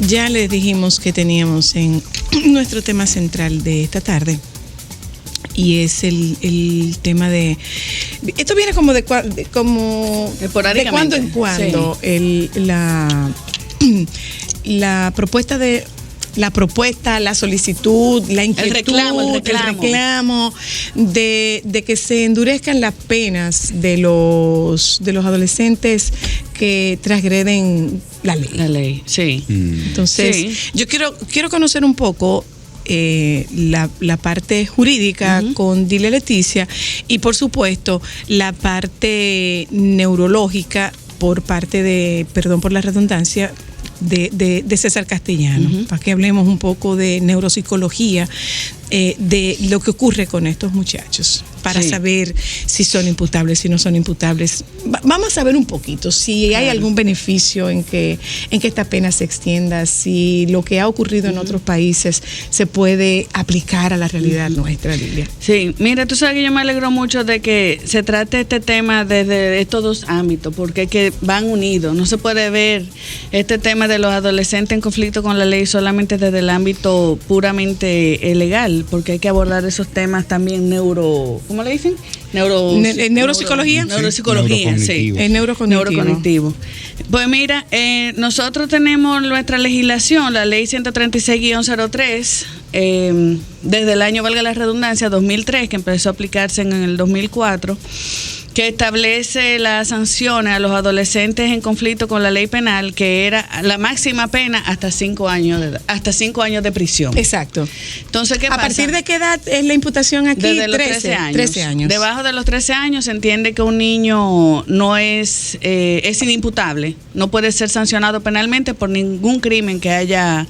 Ya les dijimos que teníamos en nuestro tema central de esta tarde, y es el tema de... Esto viene como de cuando en cuando, sí. La propuesta, la solicitud, la inquietud, el reclamo de que se endurezcan las penas de los adolescentes que transgreden la ley. La ley, sí. Entonces, sí. Yo quiero conocer un poco la parte jurídica con Dilia Leticia, y por supuesto la parte neurológica por parte de, perdón por la redundancia, de César Castellano, para que hablemos un poco de neuropsicología, de lo que ocurre con estos muchachos, para saber si son imputables, si no son imputables. Vamos a saber un poquito si hay algún beneficio en que esta pena se extienda, si lo que ha ocurrido en otros países se puede aplicar a la realidad nuestra, Lilia. Sí, mira, tú sabes que yo me alegro mucho de que se trate este tema desde estos dos ámbitos, porque es que van unidos. No se puede ver este tema de los adolescentes en conflicto con la ley solamente desde el ámbito puramente legal, porque hay que abordar esos temas también ¿cómo le dicen? Neuropsicología. Neuropsicología, sí. Neurocognitivo. Pues mira, nosotros tenemos nuestra legislación, la ley 136-03, desde el año, valga la redundancia, 2003, que empezó a aplicarse en el 2004, que establece las sanciones a los adolescentes en conflicto con la ley penal, que era la máxima pena hasta 5 años de edad, hasta 5 años de prisión. Exacto. Entonces, ¿qué pasa? ¿A partir de qué edad es la imputación aquí? Desde los 13 años. 13 años. Debajo de los 13 años se entiende que un niño no es inimputable, no puede ser sancionado penalmente por ningún crimen que haya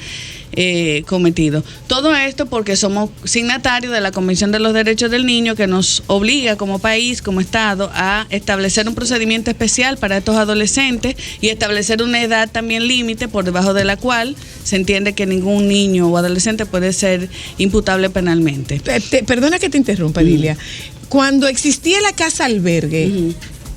cometido. Todo esto porque somos signatarios de la Convención de los Derechos del Niño, que nos obliga como país, como Estado, a establecer un procedimiento especial para estos adolescentes y establecer una edad también límite por debajo de la cual se entiende que ningún niño o adolescente puede ser imputable penalmente. Perdona que te interrumpa, Lilia. Cuando existía la casa albergue,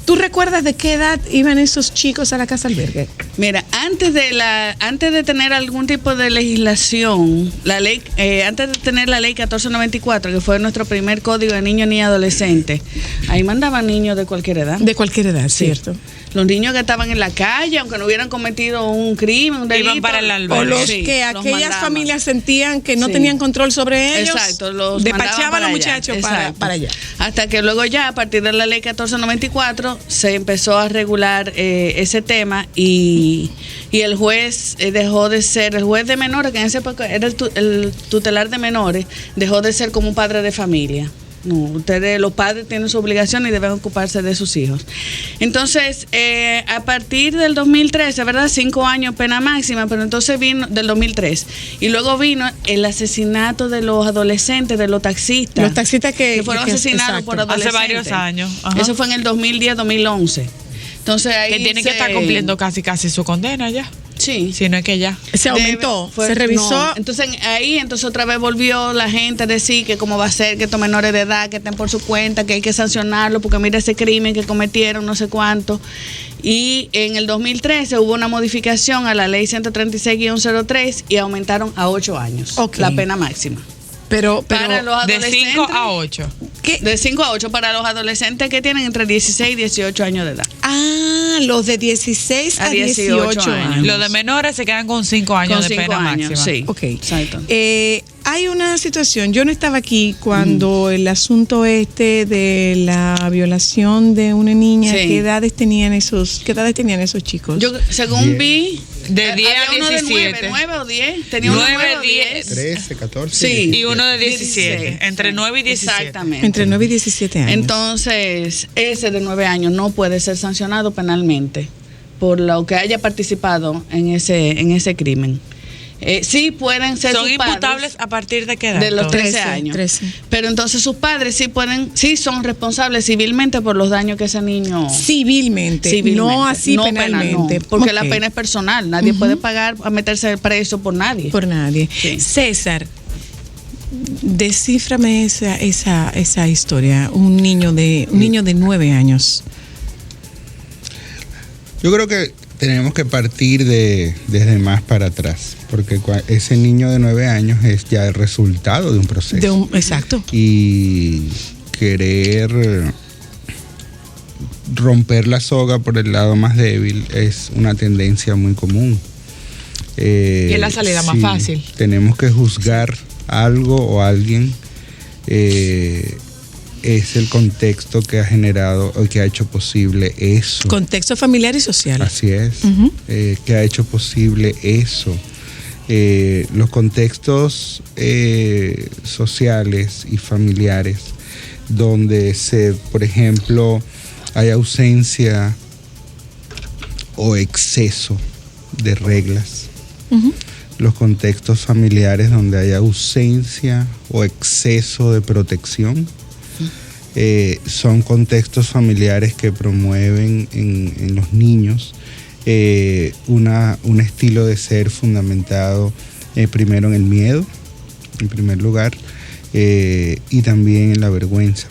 ¿tú recuerdas de qué edad iban esos chicos a la casa albergue? Mira, antes de tener algún tipo de legislación, la ley, antes de tener la ley 1494, que fue nuestro primer código de niños ni adolescentes, ahí mandaban niños de cualquier edad. De cualquier edad, sí. Cierto. Los niños que estaban en la calle, aunque no hubieran cometido un crimen, un delito, iban para el albergue. O los que aquellas familias sentían que no tenían control sobre ellos. Exacto, los despachaban a los muchachos para allá. Hasta que luego ya, a partir de la ley 1494, se empezó a regular ese tema y el juez dejó de ser, el juez de menores, que en esa época era el tutelar de menores, dejó de ser como un padre de familia. No, los padres tienen su obligación y deben ocuparse de sus hijos. Entonces, a partir del 2013, ¿verdad? 5 años pena máxima, pero entonces vino del 2003. Y luego vino el asesinato de los adolescentes, de los taxistas. Los taxistas que fueron asesinados por adolescentes. Hace varios años. Eso fue en el 2010-2011. Entonces ahí que tienen que estar cumpliendo casi su condena ya. Sí. Si no es que ya. Se aumentó, se revisó. No. Entonces otra vez volvió la gente a decir que cómo va a ser que estos menores de edad que estén por su cuenta, que hay que sancionarlo porque mira ese crimen que cometieron, no sé cuánto. Y en el 2013 hubo una modificación a la ley 136-03 y aumentaron a 8 años la pena máxima. Pero para los adolescentes, de 5 a 8. ¿Qué? De 5 a 8 para los adolescentes que tienen entre 16 y 18 años de edad. Ah, los de 16 a 18 años. Los de menores se quedan con 5 años de pena máxima. Sí, ok. Exacto. Hay una situación, yo no estaba aquí cuando el asunto de la violación de una niña, ¿qué edades tenían esos chicos? Yo, según vi, de 10 a 17. De 9 o 10. Tenía uno de 9 o 10. 13, 14. Sí. 17. Y uno de 17. 16. Entre 9 y 17. Exactamente. Entre 9 y 17 años. Entonces, ese de 9 años no puede ser sancionado penalmente por lo que haya participado en ese crimen. Sí pueden ser son sus imputables padres, a partir de qué edad. de los 13 años. 13. Pero entonces sus padres sí son responsables civilmente por los daños que ese niño. Civilmente. No así no penalmente. Penal, no, porque la pena es personal. Nadie puede pagar a meterse preso por nadie. Por nadie. Sí. César, descíframe esa historia. Un niño de 9 años. Yo creo que tenemos que partir desde más para atrás, porque ese niño de 9 años es ya el resultado de un proceso. Exacto. Y querer romper la soga por el lado más débil es una tendencia muy común. Y es la salida más fácil. Tenemos que juzgar algo o alguien, es el contexto que ha generado o que ha hecho posible eso. Contexto familiar y social. Así es, que ha hecho posible eso. Los contextos sociales y familiares donde por ejemplo, hay ausencia o exceso de reglas. Los contextos familiares donde hay ausencia o exceso de protección. Son contextos familiares que promueven en los niños un estilo de ser fundamentado primero en el miedo, en primer lugar, y también en la vergüenza.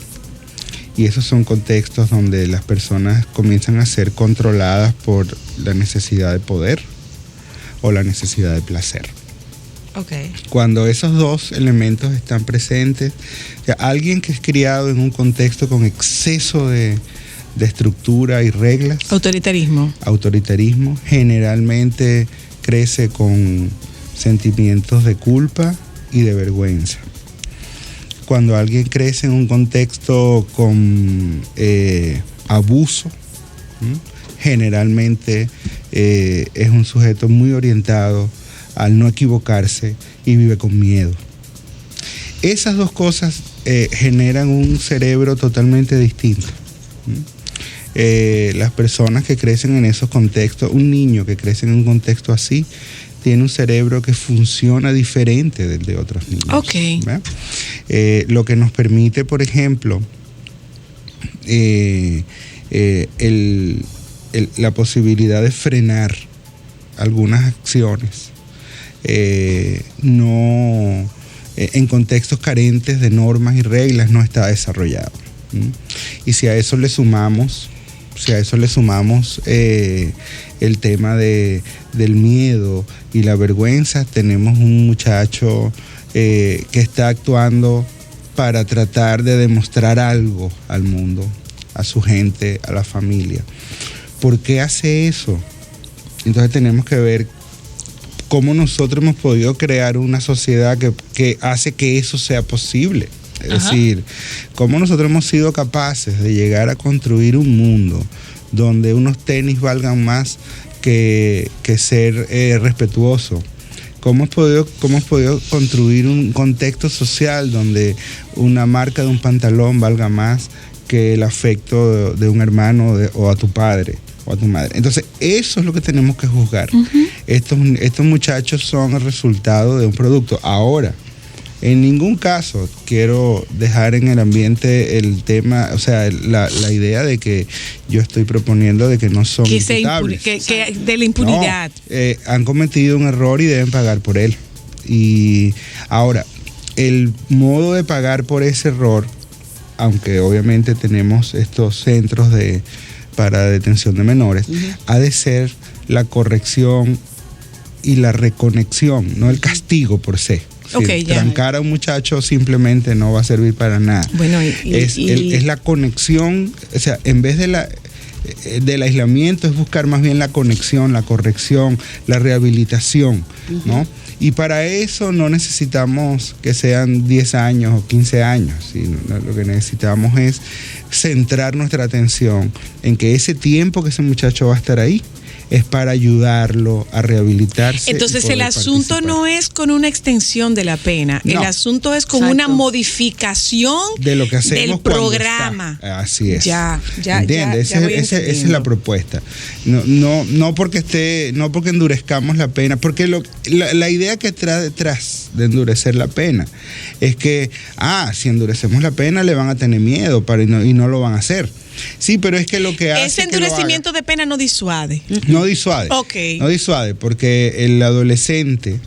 Y esos son contextos donde las personas comienzan a ser controladas por la necesidad de poder o la necesidad de placer. Okay. Cuando esos dos elementos están presentes, o sea, alguien que es criado en un contexto con exceso de estructura y reglas, autoritarismo, generalmente crece con sentimientos de culpa y de vergüenza. Cuando alguien crece en un contexto con abuso, generalmente es un sujeto muy orientado al no equivocarse y vive con miedo. Esas dos cosas generan un cerebro totalmente distinto. Las personas que crecen en esos contextos, un niño que crece en un contexto así, tiene un cerebro que funciona diferente del de otros niños. Okay. Lo que nos permite, por ejemplo, la posibilidad de frenar algunas acciones en contextos carentes de normas y reglas no está desarrollado. Y si a eso le sumamos el tema del miedo y la vergüenza, tenemos un muchacho que está actuando para tratar de demostrar algo al mundo, a su gente, a la familia. ¿Por qué hace eso? Entonces tenemos que ver cómo nosotros hemos podido crear una sociedad que hace que eso sea posible. Es decir, cómo nosotros hemos sido capaces de llegar a construir un mundo donde unos tenis valgan más que ser respetuoso. ¿Cómo hemos podido construir un contexto social donde una marca de un pantalón valga más que el afecto de un hermano o a tu padre o a tu madre? Entonces, eso es lo que tenemos que juzgar. Estos muchachos son el resultado de un producto. Ahora, en ningún caso quiero dejar en el ambiente el tema, o sea, la idea de que yo estoy proponiendo de que no son imputables. Que de la impunidad. No, han cometido un error y deben pagar por él. Y ahora, el modo de pagar por ese error, aunque obviamente tenemos estos centros para detención de menores, ha de ser la corrección y la reconexión, no el castigo por se. Trancar a un muchacho simplemente no va a servir para nada. Bueno, es la conexión, o sea, en vez del aislamiento es buscar más bien la conexión, la corrección, la rehabilitación, ¿no? Y para eso no necesitamos que sean 10 años o 15 años, sino lo que necesitamos es centrar nuestra atención en que ese tiempo que ese muchacho va a estar ahí es para ayudarlo a rehabilitarse. Entonces el asunto no es con una extensión de la pena, el asunto es con una modificación de lo que hacemos del programa. Así es. Ya. ¿Entiendes? Esa es la propuesta. No porque endurezcamos la pena, porque la idea que trae detrás de endurecer la pena es que, si endurecemos la pena le van a tener miedo y no lo van a hacer. Sí, pero es que lo que hace ese endurecimiento de pena no disuade. No disuade. Okay. No disuade, porque el adolescente,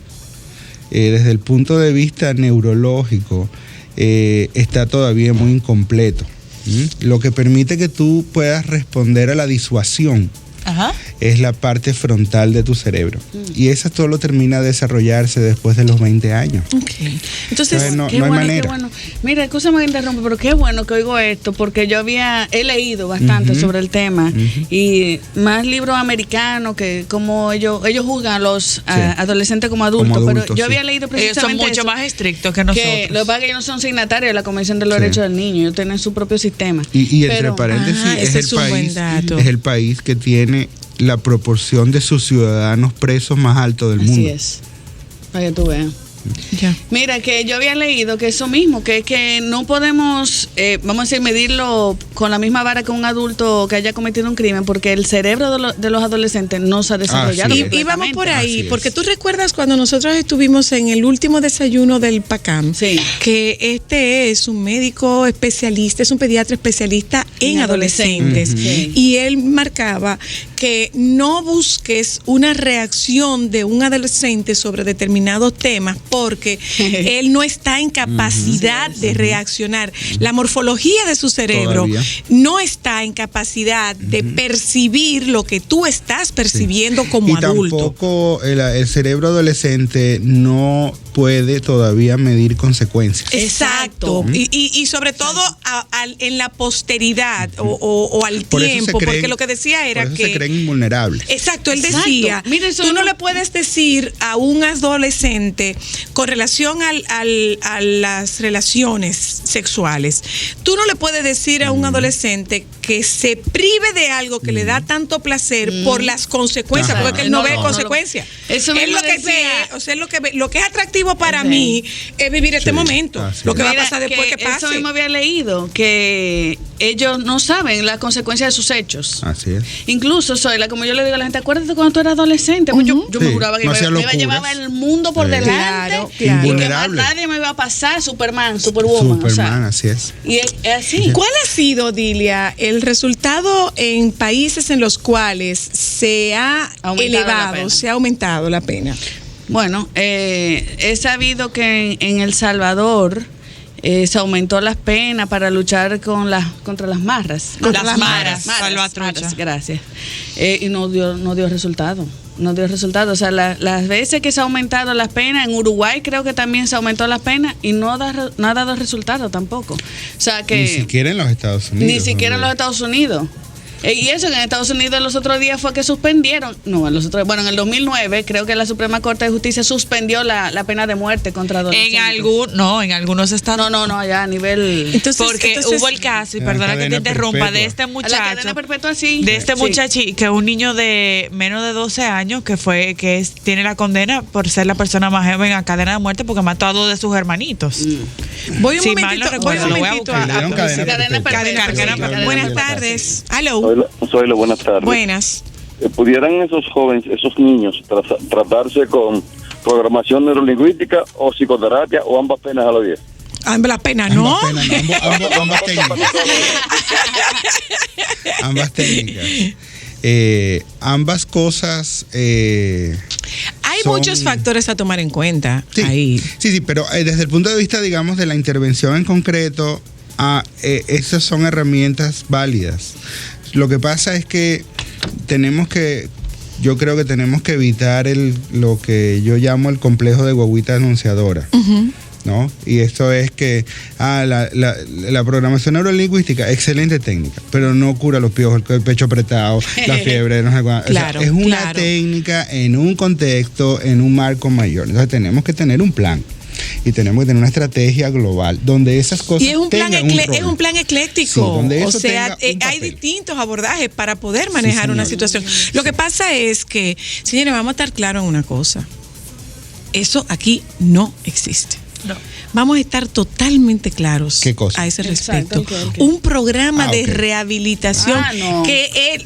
desde el punto de vista neurológico, está todavía muy incompleto. Lo que permite que tú puedas responder a la disuasión es la parte frontal de tu cerebro. Y eso todo termina de desarrollarse después de los 20 años. Okay. Entonces, no hay manera. Bueno. Mira, escúchame que interrumpo, pero qué bueno que oigo esto, porque yo he leído bastante sobre el tema, y más libros americanos que como ellos juzgan a los adolescentes como adultos, pero yo había leído precisamente ellos son mucho más estrictos que nosotros. Que lo que pasa es que ellos no son signatarios de la Convención de los Derechos del Niño, ellos tienen su propio sistema. Y entre paréntesis, es el país que tiene la proporción de sus ciudadanos presos más alto del mundo. Así es, para que tú veas. Ya. Mira, que yo había leído que eso mismo, que no podemos, vamos a decir, medirlo con la misma vara que un adulto que haya cometido un crimen, porque el cerebro de los adolescentes no se ha desarrollado. Y vamos por ahí, porque tú recuerdas cuando nosotros estuvimos en el último desayuno del PACAM, que este es un médico especialista, es un pediatra especialista en adolescentes, y él marcaba que no busques una reacción de un adolescente sobre determinados temas, porque él no está en capacidad de reaccionar. La morfología de su cerebro no está en capacidad de percibir lo que tú estás percibiendo como adulto. Tampoco el cerebro adolescente no puede todavía medir consecuencias. Exacto. Y sobre todo en la posteridad o al tiempo, porque lo que decía era que se creen invulnerables. Exacto, él decía, tú no le puedes decir a un adolescente con relación a las relaciones sexuales, tú no le puedes decir a un adolescente que se prive de algo que le da tanto placer por las consecuencias, porque él no ve consecuencias. Eso es lo que ve, o sea, lo que es atractivo para mí es vivir este momento. Lo que va a pasar después que pase. Eso mismo había leído, que ellos no saben las consecuencias de sus hechos. Así es. Incluso, Zoila, como yo le digo a la gente, acuérdate cuando tú eras adolescente, pues yo me juraba que me llevaba el mundo por delante, y que más nadie me iba a pasar, Superman, Superwoman. Así es. Y es así. ¿Cuál ha sido, Dilia, el resultado en países en los cuales se ha aumentado la pena? Bueno, he sabido que en El Salvador se aumentó las penas para luchar contra las marras. Las maras, salvatrucha. Gracias. Y no dio resultado. O sea, las veces que se ha aumentado las penas, en Uruguay creo que también se aumentó las penas y no ha dado resultado tampoco. O sea que ni siquiera en los Estados Unidos. Y eso que en Estados Unidos los otros días fue que suspendieron, en el 2009 creo que la Suprema Corte de Justicia suspendió la pena de muerte contra adolescentes. En algunos estados. No, allá a nivel. Porque hubo el caso, y perdona que te interrumpa, de este muchacho. La cadena perpetua, sí. De este muchacho, que un niño de menos de 12 años que tiene la condena por ser la persona más joven a cadena de muerte porque mató a 2 de sus hermanitos. Voy un momentito a cadena perpetua. Buenas tardes. Aló. Soy buenas tardes. Buenas. ¿Pudieran esos jóvenes, esos niños, tratarse con programación neurolingüística o psicoterapia o ambas penas a la vez? Ambas penas, ¿no? Ambas técnicas. Ambas técnicas. Ambas cosas. Hay muchos factores a tomar en cuenta ahí. Sí, pero desde el punto de vista, digamos, de la intervención en concreto, esas son herramientas válidas. Lo que pasa es que yo creo que tenemos que evitar lo que yo llamo el complejo de guaguita anunciadora. ¿No? Y esto es que la programación neurolingüística, excelente técnica, pero no cura los piojos, el pecho apretado, la fiebre, no sé cuánto. Claro, es una técnica en un contexto, en un marco mayor. Entonces tenemos que tener un plan. Y tenemos que tener una estrategia global donde esas cosas y es un plan ecléctico. Sí, o sea, hay distintos abordajes para poder manejar una situación. Lo que pasa es que, señores, vamos a estar claros en una cosa. Eso aquí no existe. No. Vamos a estar totalmente claros a ese respecto. Okay. Un programa de rehabilitación que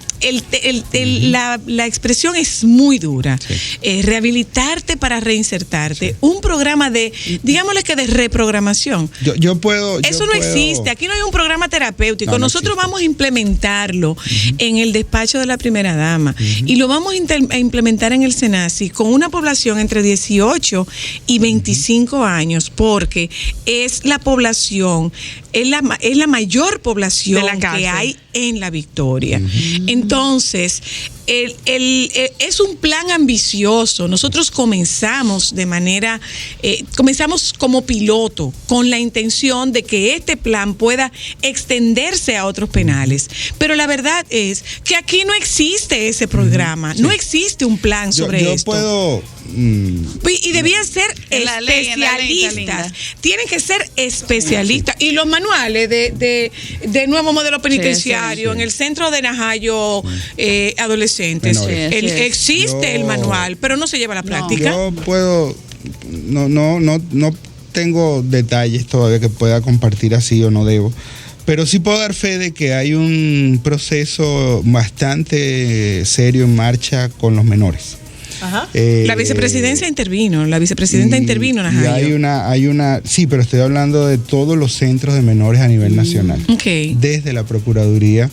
la expresión es muy dura. Sí. Rehabilitarte para reinsertarte. Sí. Un programa digámosle que de reprogramación. Eso no existe. Aquí no hay un programa terapéutico. Nosotros vamos a implementarlo en el despacho de la primera dama y lo vamos a implementar en el SENACI con una población entre 18 y 25 años, porque es la población, es la mayor población que hay en La Victoria. Entonces, es un plan ambicioso. Nosotros comenzamos comenzamos como piloto con la intención de que este plan pueda extenderse a otros penales. Pero la verdad es que aquí no existe ese programa, no existe un plan sobre esto. Puedo... Y debían ser especialistas. Tienen que ser especialistas. Y los manuales de nuevo modelo penitenciario en el centro de Najayo adolescentes. Existe el manual, pero no se lleva a la práctica. Yo puedo... No tengo detalles todavía que pueda compartir así o no debo. Pero sí puedo dar fe de que hay un proceso bastante serio en marcha con los menores. Ajá. La vicepresidencia intervino, la vicepresidenta intervino en Najayo. Y hay una, sí, pero estoy hablando de todos los centros de menores a nivel nacional. Okay. Desde la Procuraduría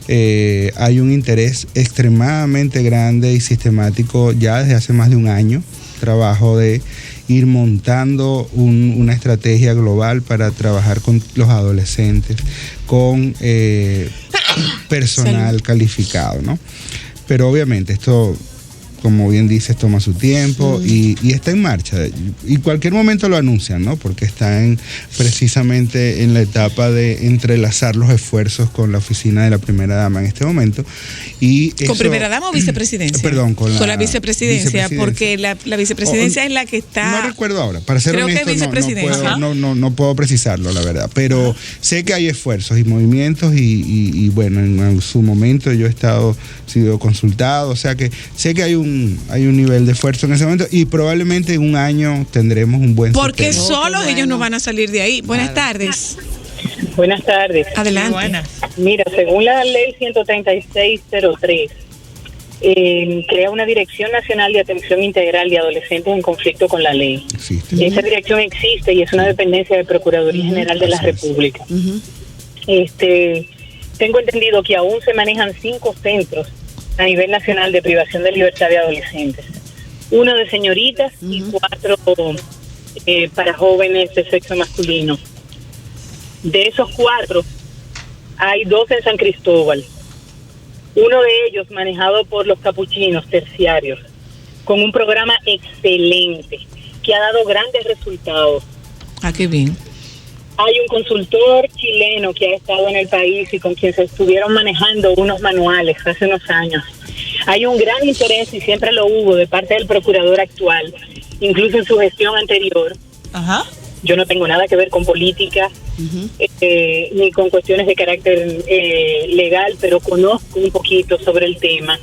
hay un interés extremadamente grande y sistemático ya desde hace más de un año, trabajo de ir montando una estrategia global para trabajar con los adolescentes, con personal calificado, ¿no? Pero obviamente esto, como bien dices, toma su tiempo y está en marcha. Y cualquier momento lo anuncian, ¿no? Porque están precisamente en la etapa de entrelazar los esfuerzos con la oficina de la primera dama en este momento. Y ¿Con eso, primera dama o vicepresidencia? Perdón, con la vicepresidencia, porque la vicepresidencia es la que está... No recuerdo ahora, para ser honesto, no puedo precisarlo, la verdad. Pero sé que hay esfuerzos y movimientos y bueno, en su momento yo he sido consultado, o sea que sé que hay un nivel de esfuerzo en ese momento y probablemente en un año tendremos un buen porque solos ellos no van a salir de ahí. Buenas tardes. Buenas tardes. Adelante. Buenas. Mira, según la ley 13603, crea una Dirección Nacional de Atención Integral de Adolescentes en Conflicto con la Ley. Existe. Esa dirección existe y es una dependencia de Procuraduría General de la República. Tengo entendido que aún se manejan 5 centros a nivel nacional de privación de libertad de adolescentes. 1 de señoritas y 4 para jóvenes de sexo masculino. De esos 4, hay 2 en San Cristóbal. Uno de ellos manejado por los capuchinos terciarios, con un programa excelente, que ha dado grandes resultados. Ah, qué bien. Hay un consultor chileno que ha estado en el país y con quien se estuvieron manejando unos manuales hace unos años. Hay un gran interés, y siempre lo hubo, de parte del procurador actual, incluso en su gestión anterior. Ajá. Yo no tengo nada que ver con política, ni con cuestiones de carácter legal, pero conozco un poquito sobre el tema.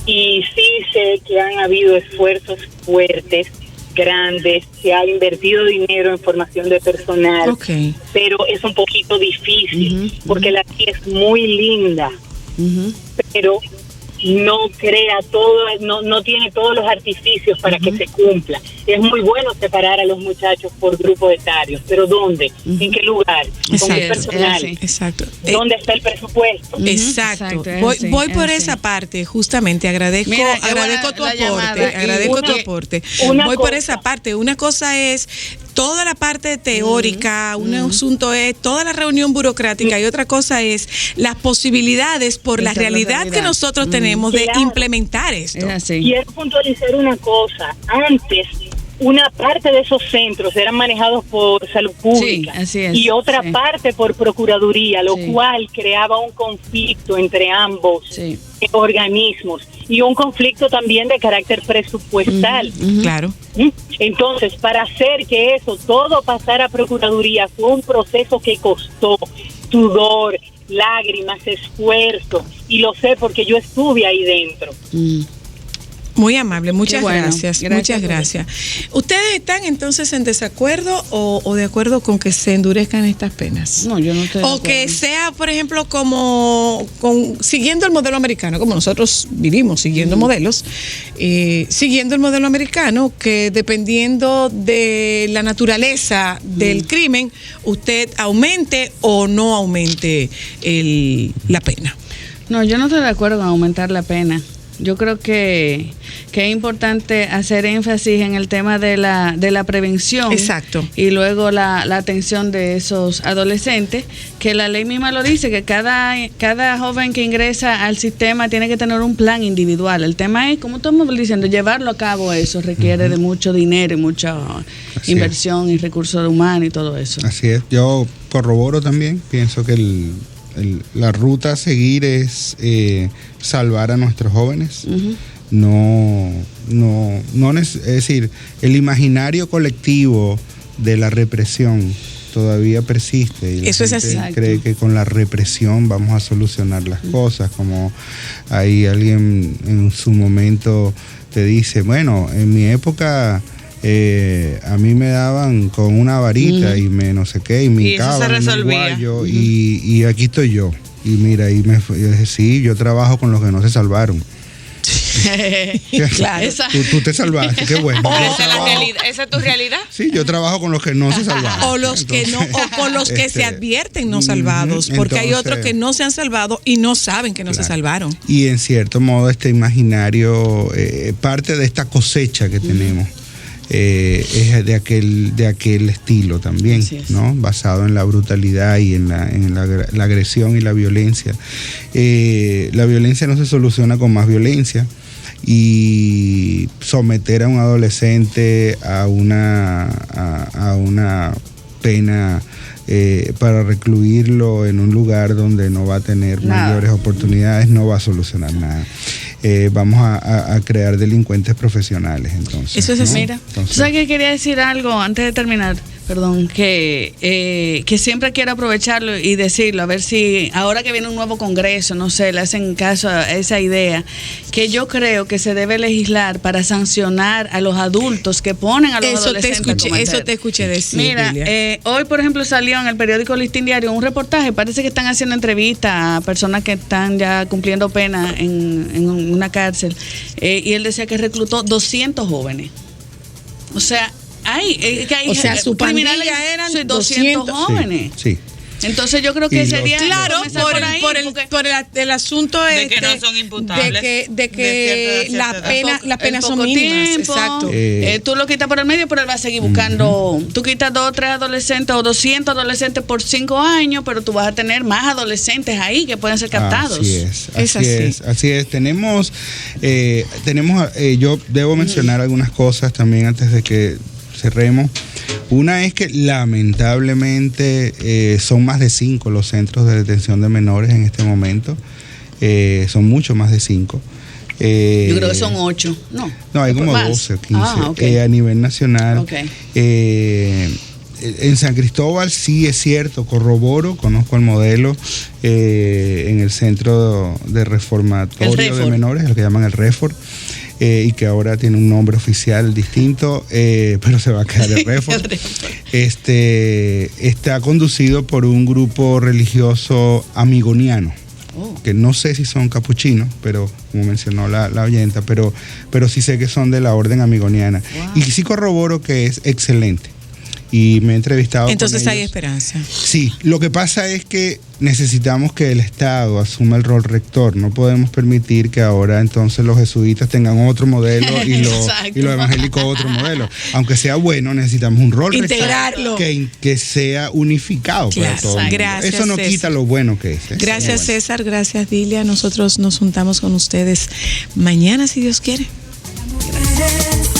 Y sí sé que han habido esfuerzos fuertes, grandes, se ha invertido dinero en formación de personal, pero es un poquito difícil, porque la ley es muy linda, pero no crea todo, no tiene todos los artificios para que se cumpla. Es muy bueno separar a los muchachos por grupos etarios, pero ¿dónde? ¿En qué lugar? ¿Con qué personal? Exacto. ¿Dónde está el presupuesto? Exacto. Voy por esa parte, justamente. Agradezco tu aporte. Voy por esa parte. Una cosa es toda la parte teórica, un asunto es toda la reunión burocrática y otra cosa es las posibilidades por la realidad que nosotros tenemos de implementar esto. Quiero puntualizar una cosa. Antes, una parte de esos centros eran manejados por salud pública y otra parte por procuraduría, lo cual creaba un conflicto entre ambos organismos y un conflicto también de carácter presupuestal. Claro. Entonces, para hacer que eso todo pasara a procuraduría fue un proceso que costó sudor, lágrimas, esfuerzo, y lo sé porque yo estuve ahí dentro. Muy amable, muchas gracias. Muchas gracias. ¿Ustedes están entonces en desacuerdo o de acuerdo con que se endurezcan estas penas? No, yo no estoy de acuerdo. O que sea, por ejemplo, siguiendo el modelo americano, como nosotros vivimos siguiendo modelos, siguiendo el modelo americano, que dependiendo de la naturaleza del crimen, usted aumente o no aumente la pena. No, yo no estoy de acuerdo con aumentar la pena. Yo creo que es importante hacer énfasis en el tema de la prevención. Exacto. Y luego la atención de esos adolescentes, que la ley misma lo dice, que cada joven que ingresa al sistema tiene que tener un plan individual. El tema es, como estamos diciendo, llevarlo a cabo, eso requiere de mucho dinero y mucha inversión y recursos humanos y todo eso. Así es. Yo corroboro también, pienso que la ruta a seguir es salvar a nuestros jóvenes. Es decir, el imaginario colectivo de la represión todavía persiste y la Eso gente es así. cree que con la represión vamos a solucionar las cosas, como ahí alguien en su momento te dice, bueno, en mi época a mí me daban con una varita y me no sé qué, y me hincaban en el guayo, y aquí estoy yo. Y mira, yo dije, sí, yo trabajo con los que no se salvaron. Claro. Tú te salvaste, qué bueno. ¿Esa es tu realidad? Sí, yo trabajo con los que no se salvaron. O los que no, o con los que se advierten no salvados, porque hay otros que no se han salvado y no saben que no se salvaron. Y en cierto modo este imaginario, parte de esta cosecha que tenemos, es de aquel estilo también, ¿no? Basado en la brutalidad y en la agresión y la violencia. La violencia no se soluciona con más violencia, y someter a un adolescente a una pena para recluirlo en un lugar donde no va a tener mayores oportunidades no va a solucionar nada. Vamos a crear delincuentes profesionales, entonces. Eso es así. ¿no? Mira, Entonces, ¿sabes qué? Quería decir algo antes de terminar, perdón, que siempre quiero aprovecharlo y decirlo, a ver si ahora que viene un nuevo congreso, no sé, le hacen caso a esa idea, que yo creo que se debe legislar para sancionar a los adultos que ponen a los adolescentes. Eso te escuché decir. Mira, hoy por ejemplo salió en el periódico Listín Diario un reportaje, parece que están haciendo entrevistas a personas que están ya cumpliendo pena en una cárcel, y él decía que reclutó 200 jóvenes. O sea, su pandilla eran 200 jóvenes. Sí. Entonces yo creo que sería claro por el asunto de que no son imputables, de que las penas son mínimas. Exacto. Tú lo quitas por el medio, pero él va a seguir buscando. Tú quitas 2 o 3 adolescentes o 200 adolescentes por 5 años, pero tú vas a tener más adolescentes ahí que pueden ser captados. Así es. Tenemos yo debo mencionar algunas cosas también antes de que cerremos. Una es que lamentablemente son más de 5 los centros de detención de menores en este momento. Son mucho más de 5. Yo creo que son 8. No, hay como más. 12 o 15 okay. A nivel nacional. Okay. En San Cristóbal sí es cierto, corroboro, conozco el modelo en el centro de reformatorio de menores, lo que llaman el REFOR. Y que ahora tiene un nombre oficial distinto, pero se va a quedar el REFOR. Está conducido por un grupo religioso amigoniano, que no sé si son capuchinos, pero como mencionó la oyenta, pero sí sé que son de la orden amigoniana. Wow. Y sí corroboro que es excelente. Y me he entrevistado entonces con hay ellos. esperanza. Sí, lo que pasa es que necesitamos que el Estado asuma el rol rector. No podemos permitir que ahora entonces los jesuitas tengan otro modelo y los evangélicos otro modelo. Aunque sea bueno, necesitamos un rol integrarlo, rector que sea unificado para todos. Gracias, eso no quita lo bueno que es. Gracias, César. Gracias, Dilia. Nosotros nos juntamos con ustedes mañana, si Dios quiere. Gracias.